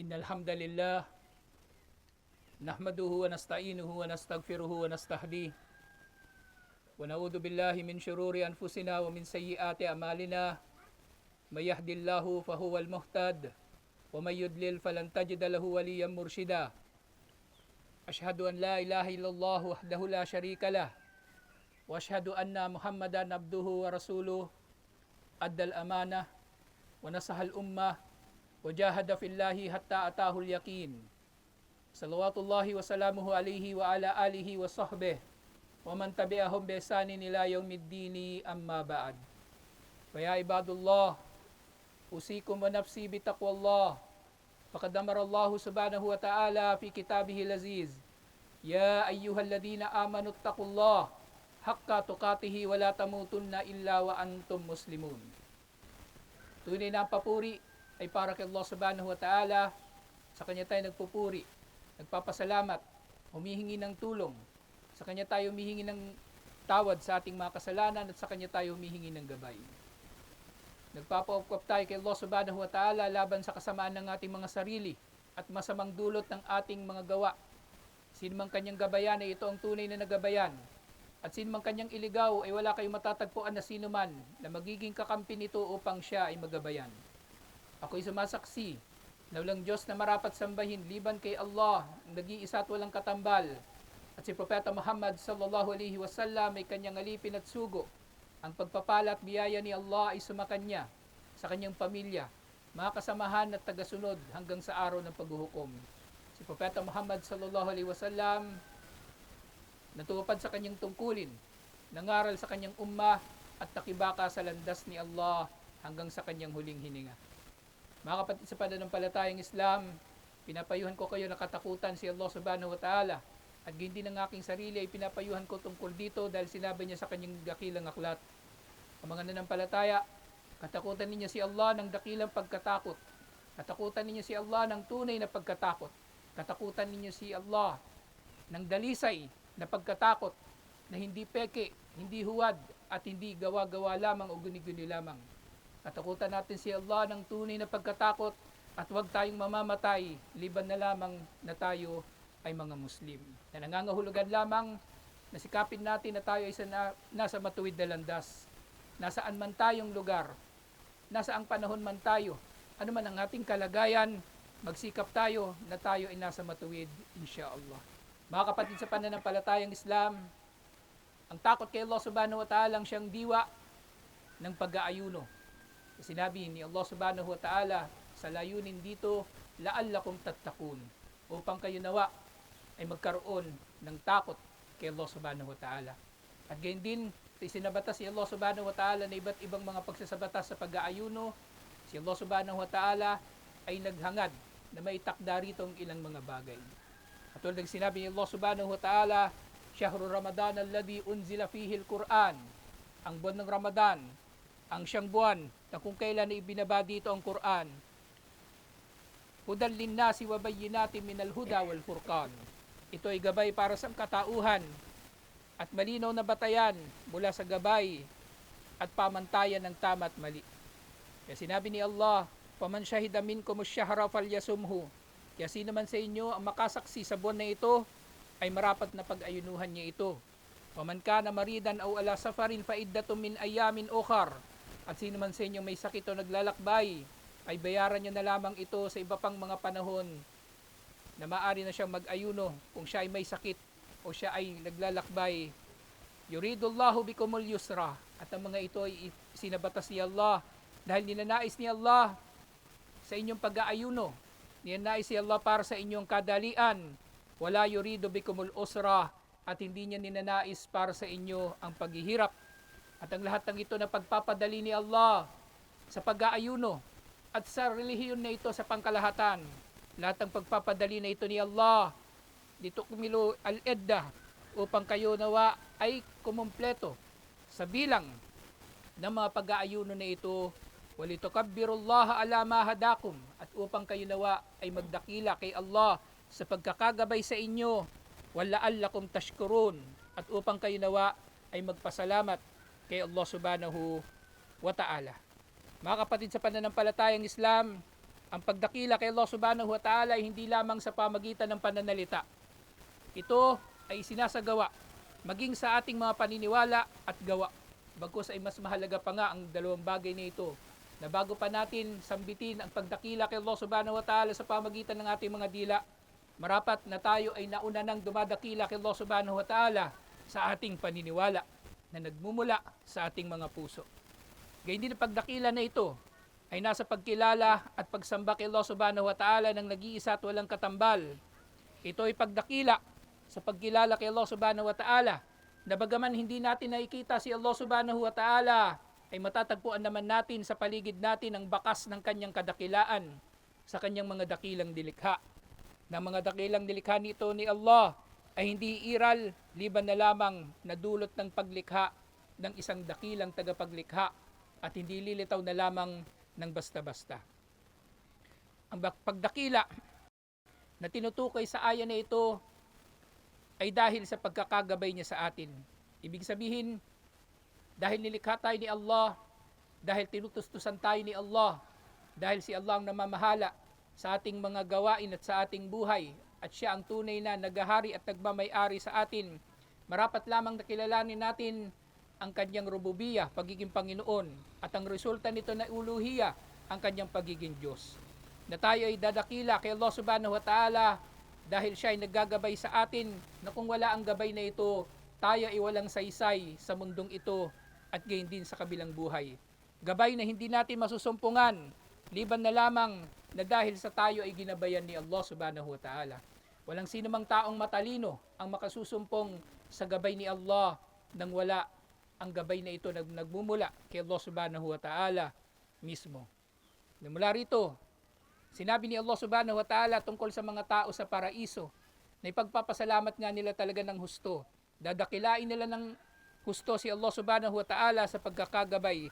إن الحمد لله نحمده ونستعينه ونستغفره ونستهديه ونعوذ بالله من شرور أنفسنا ومن سيئات أعمالنا من يهد الله فهو المهتد ومن يضلل فلن تجد له وليا مرشدا أشهد أن لا إله إلا الله وحده لا شريك له وأشهد أن محمدا عبده ورسوله أدى الأمانة ونصح الأمة وجاهد في الله حتى أتاه اليقين صلوات الله وسلامه عليه وعلى آله وصحبه ومن تبعهم بإحسان إلى يوم الدين أما بعد فيا عباد الله أوصيكم ونفسي بتقوى الله فقد أمر الله سبحانه وتعالى في كتابه العزيز يا أيها الذين آمنوا اتقوا الله حق تقاته ولا تموتن إلا وأنتم مسلمون. Tunay na ang papuri ay para kay Allah subhanahu wa ta'ala. Sa Kanya tayo nagpupuri, nagpapasalamat, humihingi ng tulong. Sa Kanya tayo humihingi ng tawad sa ating mga kasalanan at sa Kanya tayo humihingi ng gabay. Nagpapaupkop tayo kay Allah subhanahu wa ta'ala laban sa kasamaan ng ating mga sarili at masamang dulot ng ating mga gawa. Sino mang kanyang gabayan ay ito ang tunay na nagabayan. At sino mang kanyang iligaw ay wala kayong matatagpuan na sino man na magiging kakampi nito upang siya ay magabayan. Ako'y sumasaksi na walang Diyos na marapat sambahin liban kay Allah, ang nag-iisa at walang katambal. At si Propeta Muhammad sallallahu alaihi wasallam ay kanyang alipin at sugo. Ang pagpapala at biyaya ni Allah ay sumakanya sa kanyang pamilya, mga kasamahan at tagasunod hanggang sa araw ng paghuhukom. Si Propeta Muhammad sallallahu alaihi wasallam natupad sa kanyang tungkulin, nangaral sa kanyang ummah at nakibaka sa landas ni Allah hanggang sa kanyang huling hininga. Mga kapatid sa pananampalatayang Islam, pinapayuhan ko kayo na katakutan si Allah subhanahu wa ta'ala at hindi ng aking sarili ay pinapayuhan ko tungkol dito dahil sinabi niya sa kanyang dakilang aklat. Ang mga nananampalataya, katakutan ninyo si Allah ng dakilang pagkatakot. Katakutan ninyo si Allah ng tunay na pagkatakot. Katakutan ninyo si Allah ng dalisay na pagkatakot na hindi peke, hindi huwad at hindi gawa-gawa lamang o guni-guni lamang. Katakutan natin si Allah ng tunay na pagkatakot at huwag tayong mamamatay liban na lamang na tayo ay mga Muslim. Na nangangahulugan lamang na sikapin natin na tayo ay nasa matuwid na landas. Nasaan man tayong lugar, nasaang panahon man tayo, ano man ang ating kalagayan, magsikap tayo na tayo ay nasa matuwid, insyaAllah. Mga kapatid sa pananampalatayang Islam, ang takot kay Allah subhanahu wa ta'ala ang siyang diwa ng pag-aayuno. Sinabi ni Allah subhanahu wa ta'ala sa layunin dito, la'allakum tattakun, upang kayo nawa ay magkaroon ng takot kay Allah subhanahu wa ta'ala. At gayon din, isinabatas si Allah subhanahu wa ta'ala na iba't ibang mga pagsasabatas sa pag-aayuno. Si Allah subhanahu wa ta'ala ay naghangad na maitakda rito ang ilang mga bagay. At tulad ng sinabi ni Allah subhanahu wa ta'ala, Shahru Ramadan alladhi unzila fihi al-Quran, ang buwan ng Ramadan, ang siyang buwan na kung kailan ibinaba dito ang Quran. Hudan linnasi wa bayyinatin minal huda wal furqan. Ito ay gabay para sa katauhan at malinaw na batayan mula sa gabay at pamantayan ng tama at mali. Kaya sinabi ni Allah, "Faman shahida minkum ash-shahra falyasumhu." Kaya sino man sa inyo ang makasaksi sa buwan na ito ay marapat na pag-ayunuhan niya ito. "Faman kana maridan aw ala safarin fa iddatun min ayamin ukhar." At sino man sa inyo may sakit o naglalakbay, ay bayaran niya na lamang ito sa iba pang mga panahon na maaari na siyang mag-ayuno kung siya ay may sakit o siya ay naglalakbay. Yuridullahu bikumul yusra. At ang mga ito ay sinabatas ni Allah dahil ninanais ni Allah sa inyong pag-aayuno. Ninanais ni Allah para sa inyong kadalian. Wala yuridu bikumul usra. At hindi niya ninanais para sa inyo ang paghihirap. At ang lahat ng ito na pagpapadali ni Allah sa pag-aayuno at sa relihiyon na ito sa pangkalahatan. Lahat ng pagpapadali na ito ni Allah, dito kumilu al-edda, upang kayo nawa ay kumumpleto sa bilang ng mga pag-aayuno na ito. Walitukabbirullaha ala ma hadakum, at upang kayo nawa ay magdakila kay Allah sa pagkakagabay sa inyo. Wala'allakum tashkurun, at upang kayo nawa ay magpasalamat kay Allah subhanahu wa ta'ala. Mga kapatid sa pananampalatayang Islam, Ang pagdakila kay Allah subhanahu wa ta'ala ay hindi lamang sa pamagitan ng pananalita. Ito ay sinasagawa maging sa ating mga paniniwala at gawa. Bagkus ay mas mahalaga pa nga ang dalawang bagay na ito, na bago pa natin sambitin ang pagdakila kay Allah subhanahu wa ta'ala sa pamagitan ng ating mga dila, marapat na tayo ay nauna nang dumadakila kay Allah subhanahu wa ta'ala sa ating paniniwala na nagmumula sa ating mga puso. Gayun din ang pagdakila na ito ay nasa pagkilala at pagsamba kay Allah subhanahu wa ta'ala ng nag-iisa at walang katambal. Ito ay pagdakila sa pagkilala kay Allah subhanahu wa ta'ala na bagaman hindi natin nakikita si Allah subhanahu wa ta'ala, ay matatagpuan naman natin sa paligid natin ang bakas ng kanyang kadakilaan sa kanyang mga dakilang dilikha. Na mga dakilang dilikha nito ni Allah ay hindi iral liban na lamang na dulot ng paglikha ng isang dakilang tagapaglikha at hindi lilitaw na lamang ng basta-basta. Ang pagdakila na tinutukoy sa aya na ito ay dahil sa pagkakagabay niya sa atin. Ibig sabihin, dahil nilikha tayo ni Allah, dahil tinutustusan tayo ni Allah, dahil si Allah ang namamahala sa ating mga gawain at sa ating buhay, at siya ang tunay na naghahari at nagmamay-ari sa atin, marapat lamang nakilalanin natin ang kanyang rububiya, pagiging Panginoon, at ang resulta nito na uluhiya, ang kanyang pagiging Diyos. Na tayo ay dadakila kay Allah subhanahu wa ta'ala dahil siya ay naggagabay sa atin, na kung wala ang gabay na ito, tayo ay walang saysay sa mundong ito at gayon din sa kabilang buhay. Gabay na hindi natin masusumpungan, liban na lamang na dahil sa tayo ay ginabayan ni Allah subhanahu wa ta'ala. Walang sinumang taong matalino ang makasusumpong sa gabay ni Allah nang wala ang gabay na ito nagmumula kay Allah subhanahu wa ta'ala mismo. Mula rito, sinabi ni Allah subhanahu wa ta'ala tungkol sa mga tao sa paraiso, na ipagpapasalamat nga nila talaga ng husto. Dadakilain nila ng husto si Allah subhanahu wa ta'ala sa pagkakagabay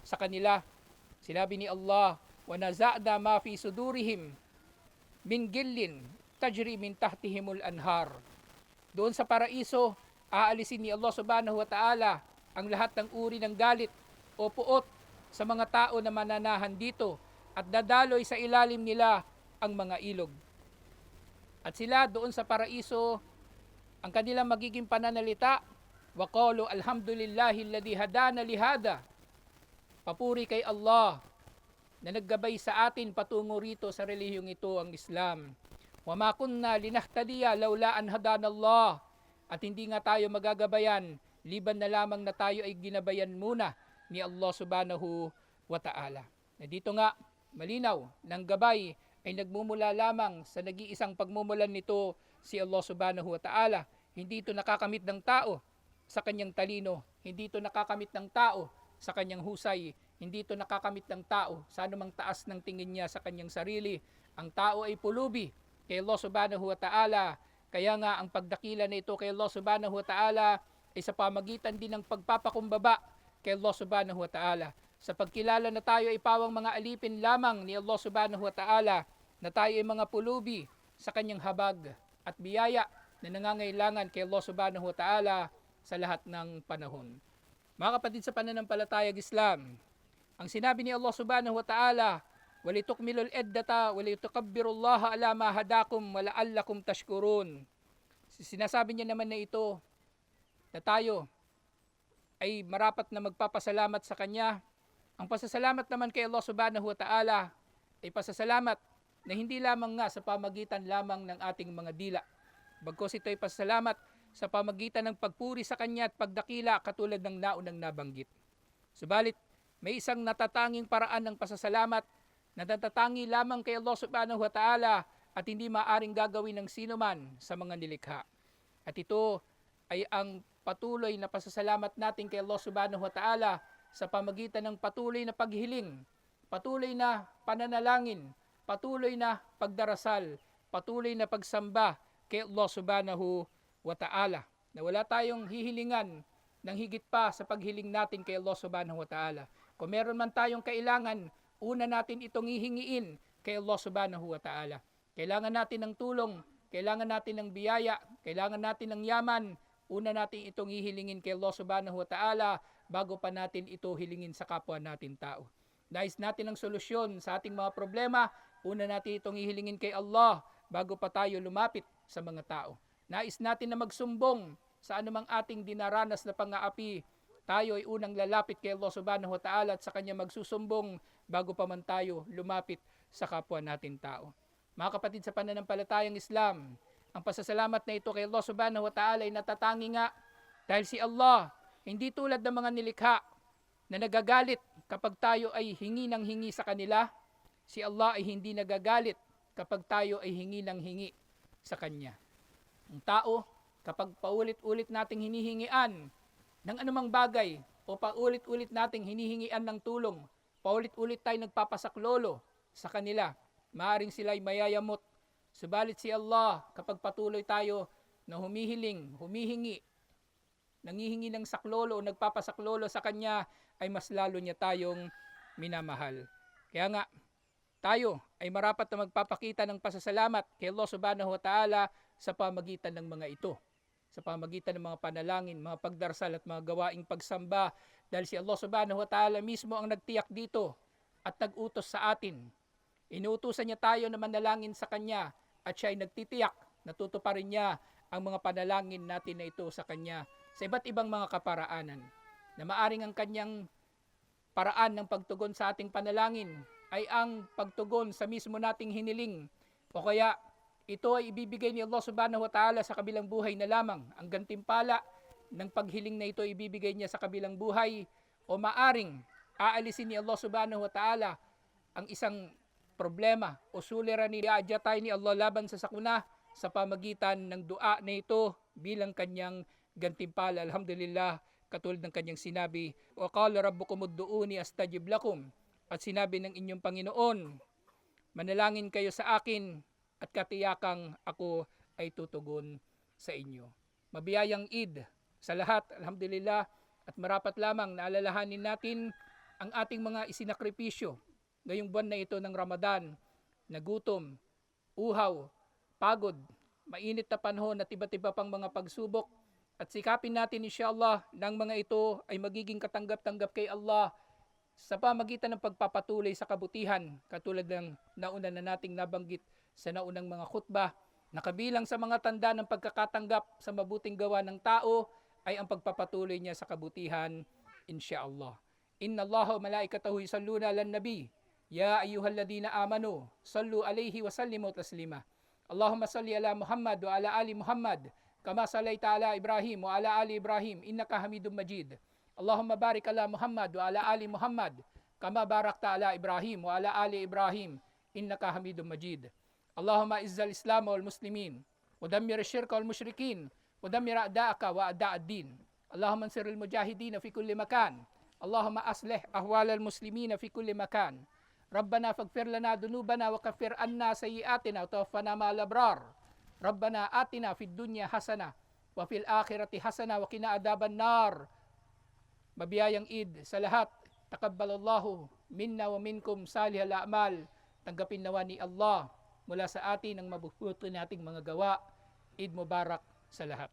sa kanila. Sinabi ni Allah, وَنَزَعْنَا مَا فِي صُدُورِهِمْ مِنْ غِلٍّ تَجْرِي مِنْ تَحْتِهِمُ الْأَنْهَارِ. Doon sa paraiso, aalisin ni Allah subhanahu wa ta'ala ang lahat ng uri ng galit o puot sa mga tao na mananahan dito, at dadaloy sa ilalim nila ang mga ilog. At sila doon sa paraiso, ang kanilang magiging pananalita, وَقَالُوا الْحَمْدُ لِلَّهِ الَّذِي هَدَانَا لِهَذَا. Papuri kay Allah na naggabay sa atin patungo rito sa relihiyong ito, ang Islam. وَمَا كُنَّا لِنَهْتَدِيَ لَوْلَا أَنْ هَدَانَا اللَّهُ. At hindi nga tayo magagabayan liban na lamang na tayo ay ginabayan muna ni Allah subhanahu wa ta'ala. Na dito nga, malinaw, ng gabay ay nagmumula lamang sa nag-iisang pagmumulan nito, si Allah subhanahu wa ta'ala. Hindi ito nakakamit ng tao sa kanyang talino, hindi ito nakakamit ng tao sa kanyang husay, hindi ito nakakamit ng tao sa anumang taas ng tingin niya sa kanyang sarili. Ang tao ay pulubi kay Allah subhanahu wa ta'ala. Kaya nga ang pagdakila na ito kay Allah subhanahu wa ta'ala ay sa pamagitan din ng pagpapakumbaba kay Allah subhanahu wa ta'ala. Sa pagkilala na tayo ay pawang mga alipin lamang ni Allah subhanahu wa ta'ala, na tayo ay mga pulubi sa kanyang habag at biyaya na nangangailangan kay Allah subhanahu wa ta'ala sa lahat ng panahon. Mga kapatid sa pananampalatayang Islam, ang sinabi ni Allah subhanahu wa ta'ala, وَلِتُكْمِلُوا الْعِدَّةَ وَلِتُكَبِّرُوا اللَّهَ عَلَى مَا هَدَاكُمْ وَلَعَلَّكُمْ تَشْكُرُونَ. Sinasabi niya naman na ito, na tayo ay marapat na magpapasalamat sa Kanya. Ang pasasalamat naman kay Allah subhanahu wa ta'ala ay pasasalamat na hindi lamang nga sa pamagitan lamang ng ating mga dila. Bagkus ito ay pasasalamat sa pamagitan ng pagpuri sa Kanya at pagdakila katulad ng naunang nabanggit. Subalit, may isang natatanging paraan ng pasasalamat na natatangi lamang kay Allah subhanahu wa ta'ala at hindi maaring gagawin ng sino man sa mga nilikha. At ito ay ang patuloy na pasasalamat natin kay Allah subhanahu wa ta'ala sa pamagitan ng patuloy na paghiling, patuloy na pananalangin, patuloy na pagdarasal, patuloy na pagsamba kay Allah subhanahu wa ta'ala. Na wala tayong hihilingan ng higit pa sa paghiling natin kay Allah subhanahu wa ta'ala. Kung meron man tayong kailangan, una natin itong hihingiin kay Allah subhanahu wa ta'ala. Kailangan natin ng tulong, kailangan natin ng biyaya, kailangan natin ng yaman, una natin itong hihilingin kay Allah subhanahu wa ta'ala bago pa natin ito hilingin sa kapwa natin tao. nais natin ang solusyon sa ating mga problema, una natin itong ihilingin kay Allah bago pa tayo lumapit sa mga tao. Nais natin na magsumbong sa anumang ating dinaranas na pang-aapi, tayo ay unang lalapit kay Allah subhanahu wa ta'ala at sa Kanya magsusumbong bago pa man tayo lumapit sa kapwa natin tao. Mga kapatid sa pananampalatayang Islam, ang pasasalamat na ito kay Allah subhanahu wa ta'ala ay natatangi nga dahil si Allah, hindi tulad ng mga nilikha na nagagalit kapag tayo ay hingi ng hingi sa kanila. Si Allah ay hindi nagagalit kapag tayo ay hingi ng hingi sa Kanya. Ang tao, kapag paulit-ulit nating hinihingian ng anumang bagay o paulit-ulit nating hinihingian ng tulong, paulit-ulit tayo nagpapasaklolo sa kanila, maaaring sila ay mayayamot. Subalit si Allah, kapag patuloy tayo na humihingi, nangihingi ng saklolo o nagpapasaklolo sa Kanya, ay mas lalo niya tayong minamahal. Kaya nga, tayo ay marapat na magpapakita ng pasasalamat kay Allah subhanahu wa ta'ala sa pamagitan ng mga ito. Sa pamagitan ng mga panalangin, mga pagdarsal at mga gawaing pagsamba. Dahil si Allah subhanahu wa ta'ala mismo ang nagtiyak dito at nag-utos sa atin. Inuutusan niya tayo na manalangin sa Kanya at siya ay nagtitiyak, natutuparin niya ang mga panalangin natin na ito sa Kanya sa iba't ibang mga kaparaanan. Na maaring ang Kanyang paraan ng pagtugon sa ating panalangin ay ang pagtugon sa mismo nating hiniling, o kaya ito ay ibibigay ni Allah subhanahu wa ta'ala sa kabilang buhay na lamang. Ang gantimpala ng paghiling na ito ibibigay niya sa kabilang buhay, o maaring aalisin ni Allah subhanahu wa ta'ala ang isang problema o suliranin tayo ni Allah laban sa sakuna sa pamagitan ng dua na ito bilang Kanyang gantimpala. Alhamdulillah, katulad ng Kanyang sinabi, wa qala rabbukum ud'uuni astajib lakum, at sinabi ng inyong Panginoon, manalangin kayo sa akin at katiyakang ako ay tutugon sa inyo. Mabiyayang Eid sa lahat, alhamdulillah, at marapat lamang na alalahanin natin ang ating mga isinakripisyo ngayong buwan na ito ng Ramadan, na gutom, uhaw, pagod, mainit na panahon at iba't iba pang mga pagsubok, at sikapin natin insyaAllah ng mga ito ay magiging katanggap-tanggap kay Allah sa pamagitan ng pagpapatuloy sa kabutihan, katulad ng nauna na nating nabanggit sa naunang mga khutbah, na kabilang sa mga tanda ng pagkakatanggap sa mabuting gawa ng tao ay ang pagpapatuloy niya sa kabutihan, insyaAllah. Inna Allaha wa malaikatahu yusalluna lan nabi, ya ayyuhalladhina amanu sallu alayhi wa sallimu taslima. Allahumma salli ala Muhammad wa ala ali Muhammad kama sallaita ala Ibrahim wa ala ali Ibrahim innaka Hamidum Majid. Allahumma barik ala Muhammad wa ala ali Muhammad kama barakta ala Ibrahim wa ala ali Ibrahim innaka Hamidum Majid. Allahumma izzal Islam wal muslimin wa dammir ash-shirka wal mushrikin wa dammir a'da'aka wa a'da'ad-din. Allahumma ansiril mujahidin fi kulli makan. Allahumma aslih ahwal al muslimin fi kulli makan. Rabbana faghfir lana dhunubana wa kaffir anna sayyi'atina wa tawaffana ma'al abrar. Rabbana atina fid dunya hasana wa fil akhirati hasana wa qina adhaban nar. Mabiyayang Eid sa lahat. Takabbalallahu minna wa minkum salihal a'mal. Tanggapin nawa ni Allah mula sa atin ang mabubuti nating mga gawa. Eid Mubarak sa lahat.